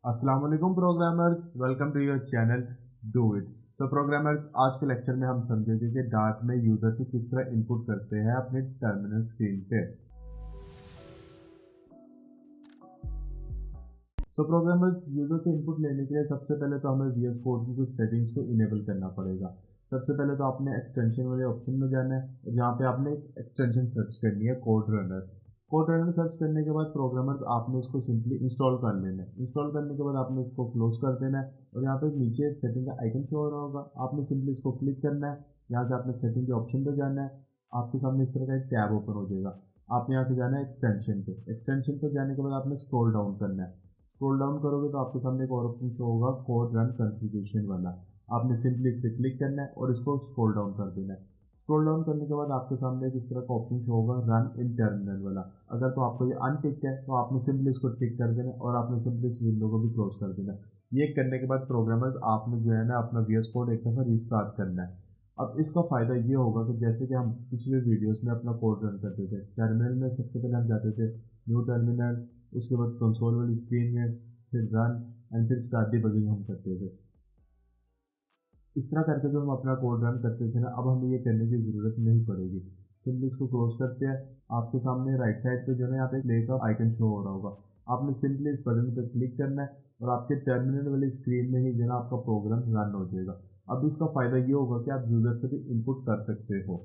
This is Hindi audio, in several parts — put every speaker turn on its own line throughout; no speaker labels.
अस्सलाम वालेकुम programmers, welcome to your channel do it. तो प्रोग्रामर्स, आज के लेक्चर में हम समझेंगे कि डार्ट में यूजर से किस तरह इनपुट करते हैं अपने टर्मिनल स्क्रीन पे। तो प्रोग्रामर्स, यूजर से इनपुट लेने के लिए सबसे पहले तो हमें वीएस कोड की कुछ सेटिंग्स को इनेबल करना पड़ेगा। सबसे पहले तो आपने एक्सटेंशन वाले ऑप्शन में जाना है और यहाँ पे आपने एक एक्सटेंशन सर्च करनी है, code runner. Code runner search करने के बाद प्रोग्रामर्स आपने इसको सिंपली इंस्टॉल कर लेना है। इंस्टॉल करने के बाद आपने इसको क्लोज कर देना है और यहाँ पे नीचे एक सेटिंग का आइकन शो हो रहा होगा, आपने सिंपली इसको क्लिक करना है। यहाँ से आपने सेटिंग के ऑप्शन पे जाना है, आपके सामने इस तरह का एक टैब ओपन हो जाएगा। आपने यहाँ से जाना है एक्सटेंशन पे। एक्सटेंशन पे जाने के बाद आपने स्क्रॉल डाउन करना है। स्क्रॉल डाउन करोगे तो आपके सामने एक और ऑप्शन शो होगा, कोड रन कॉन्फ़िगरेशन वाला। आपने सिंपली इस पर क्लिक करना है और इसको स्क्रॉल डाउन कर देना है। स्क्रॉल डाउन करने के बाद आपके सामने एक इस तरह का ऑप्शन शो होगा, रन इन टर्मिनल वाला। अगर तो आपको ये अनटिक है तो आपने सिंपली इसको टिक कर देना और आपने सिंपली इस विंडो को भी क्लोज कर देना। ये करने के बाद प्रोग्रामर्स आपने जो है ना अपना वीएस कोड एक दफ़ा रीस्टार्ट करना है। अब इसका फ़ायदा ये होगा कि जैसे कि हम पिछले वीडियोस में अपना कोड रन करते थे, टर्मिनल में सबसे पहले हम जाते थे न्यू टर्मिनल, उसके बाद कंसोल वाली स्क्रीन में, फिर रन एंड फिर स्टार्ट डिबगिंग हम करते थे। इस तरह करके जो हम अपना कोड रन करते थे ना, अब हमें ये करने की ज़रूरत नहीं पड़ेगी। सिंपली इसको क्लोज करते हैं। आपके सामने राइट साइड पे जो है यहाँ पे प्ले का आइकन शो हो रहा होगा, आपने सिंपली इस बटन पे क्लिक करना है और आपके टर्मिनल वाली स्क्रीन में ही जो है ना आपका प्रोग्राम रन हो जाएगा। अब इसका फ़ायदा ये होगा कि आप यूज़र से भी इनपुट कर सकते हो।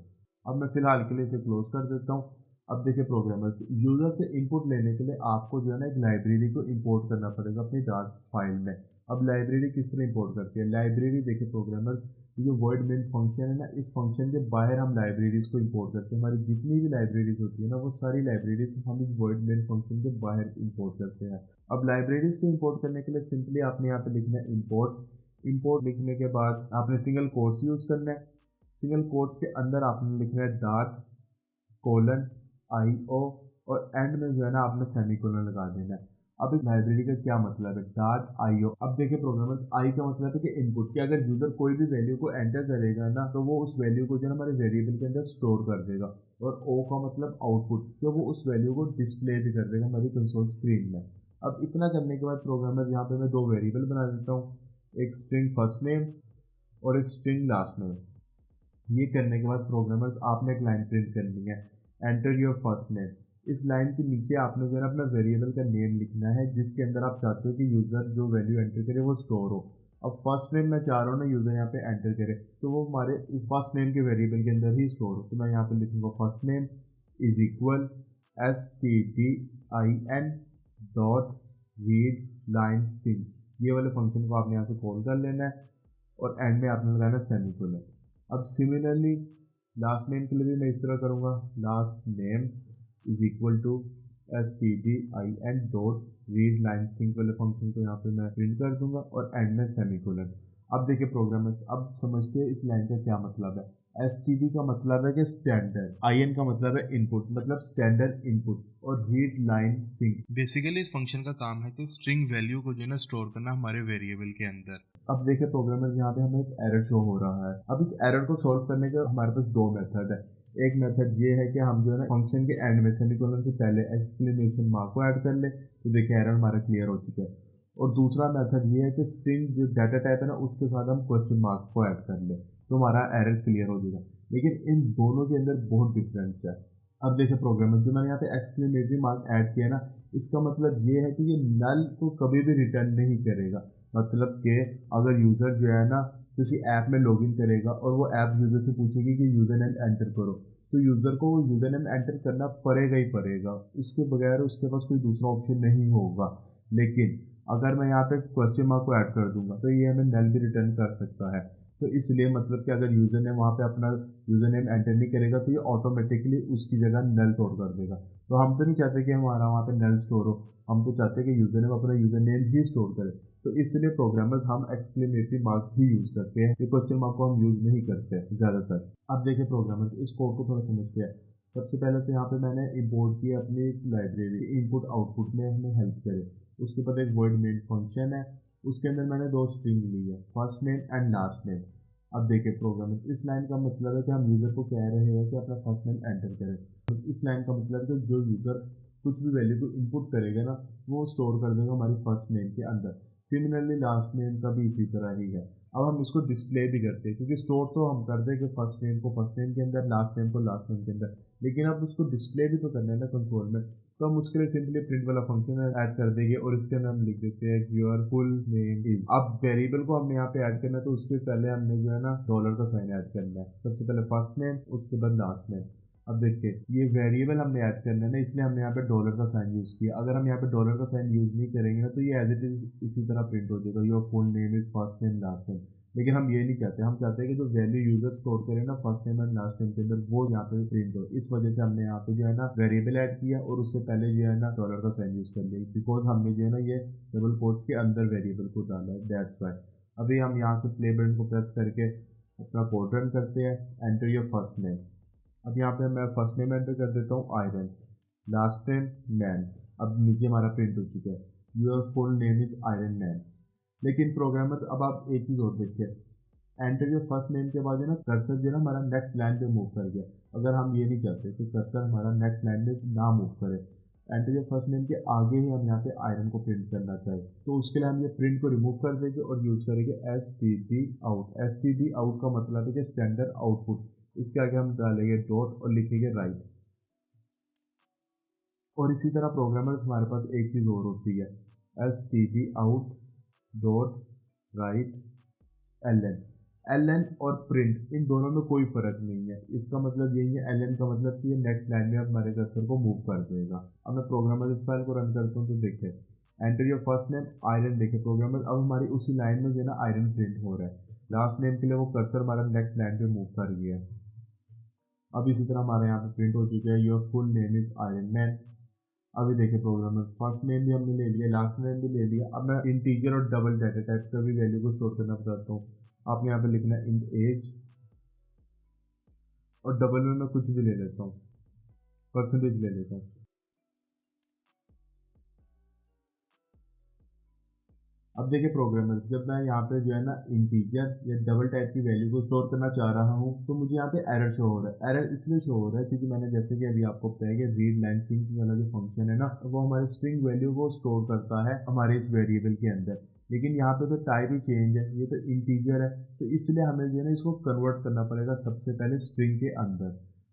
अब मैं फ़िलहाल के लिए इसे क्लोज कर देता हूँ। अब देखिए प्रोग्रामर, यूज़र से इनपुट लेने के लिए आपको जो है ना एक लाइब्रेरी को इंपोर्ट करना पड़ेगा अपनी डार्ट फाइल में। अब लाइब्रेरी किस तरह इंपोर्ट करती है? लाइब्रेरी देखिए प्रोग्रामर्स, ये जो वर्ड मेन फंक्शन है ना, इस फंक्शन के बाहर हम लाइब्रेरीज को इंपोर्ट करते हैं। हमारी जितनी भी लाइब्रेरीज होती है ना, वो सारी लाइब्रेरीज हम इस वर्ड मेन फंक्शन के बाहर इंपोर्ट करते हैं। अब लाइब्रेरीज को इंपोर्ट करने के लिए सिंपली आपने यहाँ पे लिखना है इंपोर्ट। इंपोर्ट लिखने के बाद आपने सिंगल कोट्स यूज करना है। सिंगल कोट्स के अंदर आपने लिखना है डार्ट कोलन IO और एंड में जो है ना आपने सेमीकोलन लगा देना है। अब इस लाइब्रेरी का क्या मतलब है, डार्ट IO। अब देखिए प्रोग्रामर, आई का मतलब है कि इनपुट, कि अगर यूजर कोई भी वैल्यू को एंटर करेगा ना तो वो उस वैल्यू को जो है हमारे वेरिएबल के अंदर स्टोर कर देगा। और ओ का मतलब आउटपुट, कि वो उस वैल्यू को डिस्प्ले भी कर देगा हमारी कंसोल स्क्रीन में। अब इतना करने के बाद प्रोग्रामर, यहाँ पे मैं दो वेरिएबल बना देता हूँ, एक स्ट्रिंग फर्स्ट नेम और एक स्ट्रिंग लास्ट नेम। ये करने के बाद प्रोग्रामर्स आपने एक लाइन प्रिंट करनी है, एंटर योर फर्स्ट नेम। इस लाइन के नीचे आपने जो है अपना वेरिएबल का नेम लिखना है जिसके अंदर आप चाहते हो कि यूज़र जो वैल्यू एंटर करे वो स्टोर हो। अब फर्स्ट नेम मैं चाह रहा हूँ ना यूज़र यहाँ पे एंटर करे, तो वो हमारे इस फर्स्ट नेम के वेरिएबल के अंदर ही स्टोर हो। तो मैं यहाँ पे लिखूँगा first name is equal STDIN dot read line sync. ये वाले फंक्शन को आपने यहाँ से कॉल कर लेना है और एंड में आपने लगाना सेमीकोलन। अब सिमिलरली लास्ट नेम के लिए भी मैं इस तरह करूँगा, last name is equal to STDIN dot read line sync वाले फंक्शन को यहाँ पे मैं प्रिंट कर दूंगा और एंड में सेमीकोलन। अब देखिए प्रोग्रामर्स, अब समझते हैं इस लाइन का क्या मतलब है। STD का मतलब है कि स्टैंडर्ड, IN का मतलब है इनपुट, मतलब स्टैंडर्ड इनपुट, और रीड लाइन सिंक बेसिकली इस फंक्शन का काम है कि स्ट्रिंग वैल्यू को जो है ना स्टोर करना हमारे वेरिएबल के अंदर। अब देखिए प्रोग्रामर, यहाँ पे हमें एक एरर शो हो रहा है। अब इस एरर को सॉल्व करने के हमारे पास दो मेथड है। एक मेथड ये है कि हम जो है ना फंक्शन के एंड में सेमीकोलन से पहले एक्सक्लेमेशन मार्क को ऐड कर ले, तो देखिए एरर हमारा क्लियर हो चुका है। और दूसरा मेथड ये है कि स्ट्रिंग जो डाटा टाइप है ना उसके साथ हम क्वेश्चन मार्क को ऐड कर ले, तो हमारा एरर क्लियर हो जाएगा। लेकिन इन दोनों के अंदर बहुत डिफरेंस है। अब देखिए प्रोग्रामर, जो मैंने यहाँ पे एक्सक्लेमेटरी मार्क ऐड किया ना, इसका मतलब ये है कि ये नल को कभी भी रिटर्न नहीं करेगा। मतलब कि अगर यूज़र जो है ना किसी ऐप में लॉगिन करेगा और वो ऐप यूज़र से पूछेगी कि यूज़र नेम एंटर करो, तो यूज़र को वो यूज़र नेम एंटर करना पड़ेगा ही पड़ेगा, उसके बगैर उसके पास कोई दूसरा ऑप्शन नहीं होगा। लेकिन अगर मैं यहाँ पे क्वेश्चन मार्क को ऐड कर दूंगा तो ये हमें नल भी रिटर्न कर सकता है। तो इसलिए मतलब कि अगर यूज़र नेम वहाँ पे अपना यूज़र नेम एंटर नहीं करेगा तो ये ऑटोमेटिकली उसकी जगह नल स्टोर कर देगा। तो हम तो नहीं चाहते कि हमारा वहाँ पे नल स्टोर हो, हम तो चाहते हैं कि यूज़र नेम अपना यूज़र नेम ही स्टोर करे। तो इसलिए प्रोग्रामर्स हम एक्सक्लेमेटरी मार्क ही यूज़ करते हैं, ये क्वेश्चन मार्क को हम यूज़ नहीं करते ज़्यादातर। अब देखिए प्रोग्रामर्स, इस कोड को थोड़ा समझते हैं। सबसे पहले तो यहाँ पे मैंने इंपोर्ट किया अपनी लाइब्रेरी, इनपुट आउटपुट में हमें हेल्प करे। उसके बाद एक वर्ड मेन फंक्शन है, उसके अंदर मैंने दो स्ट्रिंग ली है, first name and last name. अब देखिए प्रोग्रामर, इस लाइन का मतलब है कि हम यूज़र को कह रहे हैं कि अपना फर्स्ट नेम एंटर करें। इस लाइन का मतलब है कि जो यूज़र कुछ भी वैल्यू को इनपुट करेगा ना, वो स्टोर कर देगा हमारी फर्स्ट नेम के अंदर। सिमिलरली लास्ट नेम का भी इसी तरह ही है। अब हम इसको डिस्प्ले भी करते हैं, क्योंकि स्टोर तो हम कर देंगे फर्स्ट नेम को फर्स्ट नेम के अंदर, लास्ट नेम को लास्ट नेम के अंदर, लेकिन अब उसको डिस्प्ले भी तो करना है ना कंसोल में। तो हम उसके लिए सिंपली प्रिंट वाला फंक्शन ऐड कर देंगे और इसके अंदर हम लिख देते हैं योर फुल नेम इज। अब वेरिएबल को हमने यहाँ पे ऐड करना है, तो उसके पहले हमने जो है ना डॉलर का साइन ऐड करना है। सबसे पहले फर्स्ट नेम, उसके बाद लास्ट नेम। अब देखिए ये वेरिएबल हमने ऐड करना है ना, इसलिए हमने यहाँ पे डॉलर का साइन यूज किया। अगर हम यहाँ पे डॉलर का साइन यूज नहीं करेंगे ना, तो ये एज इट इज इसी तरह प्रिंट हो जाएगा, your full name is first name last name. लेकिन हम ये नहीं चाहते, हम चाहते हैं कि जो वैल्यू यूजर स्टोर करे ना first name and last name के अंदर, वो यहाँ पे भी प्रिंट हो। इस वजह से हमने यहाँ पे जो है ना वेरिएबल ऐड किया और उससे पहले जो है ना डॉलर का साइन यूज कर लिया, बिकॉज हमने जो है ना ये डबल कोट्स के अंदर वेरिएबल को डाला है, दैट्स वाई। अभी हम यहाँ से प्ले बटन को प्रेस करके अपना कोड रन करते हैं। Enter your first name. अब यहाँ पे मैं फर्स्ट नेम एंटर कर देता हूँ आयरन, लास्ट नेम मैन। अब नीचे हमारा प्रिंट हो चुका है, your full name is iron man. लेकिन प्रोग्रामर अब आप एक चीज़ और देखिए, एंटर योर फर्स्ट नेम के बाद जो ना कर्सर जो है ना हमारा नेक्स्ट लाइन पे मूव कर गया। अगर हम ये नहीं चाहते कि कर्सर हमारा नेक्स्ट लाइन में ना मूव करे, एंटर योर फर्स्ट नेम के आगे ही हम यहाँ पे आयरन को प्रिंट करना चाहे, तो उसके लिए हम ये प्रिंट को रिमूव कर देंगे और यूज़ करेंगे std out। std out का मतलब है कि स्टैंडर्ड आउटपुट। इसके आगे हम डालेंगे डॉट और लिखेंगे राइट। और इसी तरह प्रोग्रामर्स हमारे पास एक चीज़ और होती है, std out dot right ln। ln और प्रिंट इन दोनों में कोई फ़र्क नहीं है। इसका मतलब यही है, ln का मतलब कि ये नेक्स्ट लाइन में हमारे कर्सर को मूव कर देगा। अब मैं प्रोग्रामर इस फाइल को रन करता हूँ, तो देखें enter your first name iron. देखें प्रोग्रामर अब हमारी उसी लाइन में जो है ना आयरन प्रिंट हो रहा है। लास्ट नेम के लिए वो कर्सर हमारा नेक्स्ट लाइन पे मूव कर गया। अब इसी तरह हमारे यहाँ पे प्रिंट हो चुका है, your full name is iron man. अभी देखिए प्रोग्रामर फर्स्ट नेम भी हमने ले लिया, लास्ट नेम भी ले लिया। अब मैं इंटीजर और डबल डाटा टाइप का भी वैल्यू को स्टोर करना बताता हूँ। आपने यहाँ पे लिखना है इंट एज, और डबल में मैं कुछ भी ले लेता हूँ, परसेंटेज ले लेता हूँ। अब देखिए प्रोग्रामर, जब मैं यहाँ पे जो है ना इंटीजर या डबल टाइप की वैल्यू को स्टोर करना चाह रहा हूँ, तो मुझे यहाँ पे एरर शो हो रहा है। एरर इसलिए शो हो रहा है क्योंकि मैंने जैसे कि अभी आपको बताया कि रीड लाइन सिंक वाला जो फंक्शन है ना, वो हमारे स्ट्रिंग वैल्यू को स्टोर करता है हमारे इस वेरिएबल के अंदर। लेकिन यहाँ पे तो टाइप ही चेंज है, ये तो इंटीजर है, तो इसलिए हमें जो है ना इसको कन्वर्ट करना पड़ेगा सबसे पहले स्ट्रिंग के अंदर।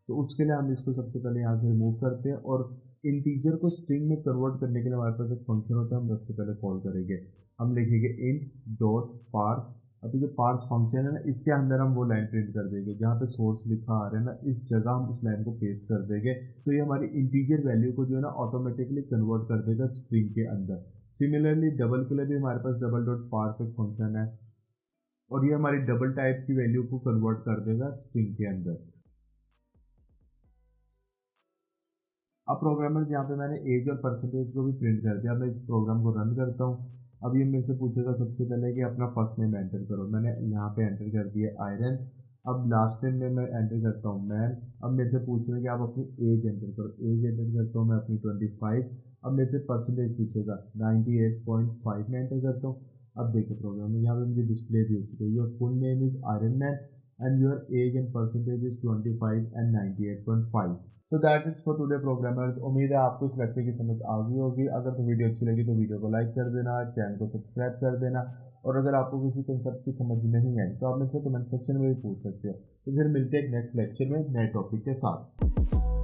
तो उसके लिए हम इसको सबसे पहले यहाँ से रिमूव करते हैं, और इंटीजर को स्ट्रिंग में कन्वर्ट करने के लिए हमारे पास एक फंक्शन होता है, हम सबसे पहले कॉल करेंगे। हम लिखेंगे इंट डॉट पार्स। अभी जो पार्स फंक्शन है ना, इसके अंदर हम वो लाइन प्रिंट कर देंगे जहाँ पे सोर्स लिखा आ रहा है ना, इस जगह हम उस लाइन को पेस्ट कर देंगे। तो ये हमारी इंटीजर वैल्यू को जो है ना ऑटोमेटिकली कन्वर्ट कर देगा स्ट्रिंग के अंदर। सिमिलरली डबल के लिए भी हमारे पास डबल डॉट पार्स एक फंक्शन है, और ये हमारी डबल टाइप की वैल्यू को कन्वर्ट कर देगा स्ट्रिंग के अंदर। अब प्रोग्रामर यहाँ पे मैंने एज और परसेंटेज को भी प्रिंट कर दिया। मैं इस प्रोग्राम को रन करता हूँ। अब ये मेरे से पूछेगा सबसे पहले कि अपना फर्स्ट नेम एंटर करो। मैंने यहाँ पे एंटर कर दिया आयरन। अब लास्ट नेम में मैं एंटर करता हूँ मैन। अब मेरे से पूछेगा कि आप अपनी एज एंटर करो। एज एंटर करता हूँ मैं अपनी 25। अब मेरे से परसेंटेज पूछेगा 98.5 में एंटर करता हूँ। अब देखिए प्रोग्राम में यहाँ पे मुझे डिस्प्ले भी हो चुका है, your full name is iron man and your age and percentage is 25 and 98.5। तो that is for today programmers. उम्मीद है आपको इस लेक्चर की समझ आ गई होगी। अगर तो वीडियो अच्छी लगी तो वीडियो को लाइक कर देना, चैनल को सब्सक्राइब कर देना, और अगर आपको किसी कंसेप्ट की समझ नहीं आई तो आप मुझसे कमेंट सेक्शन में भी पूछ सकते हो। तो फिर मिलते हैं एक नेक्स्ट लेक्चर में नए टॉपिक के साथ।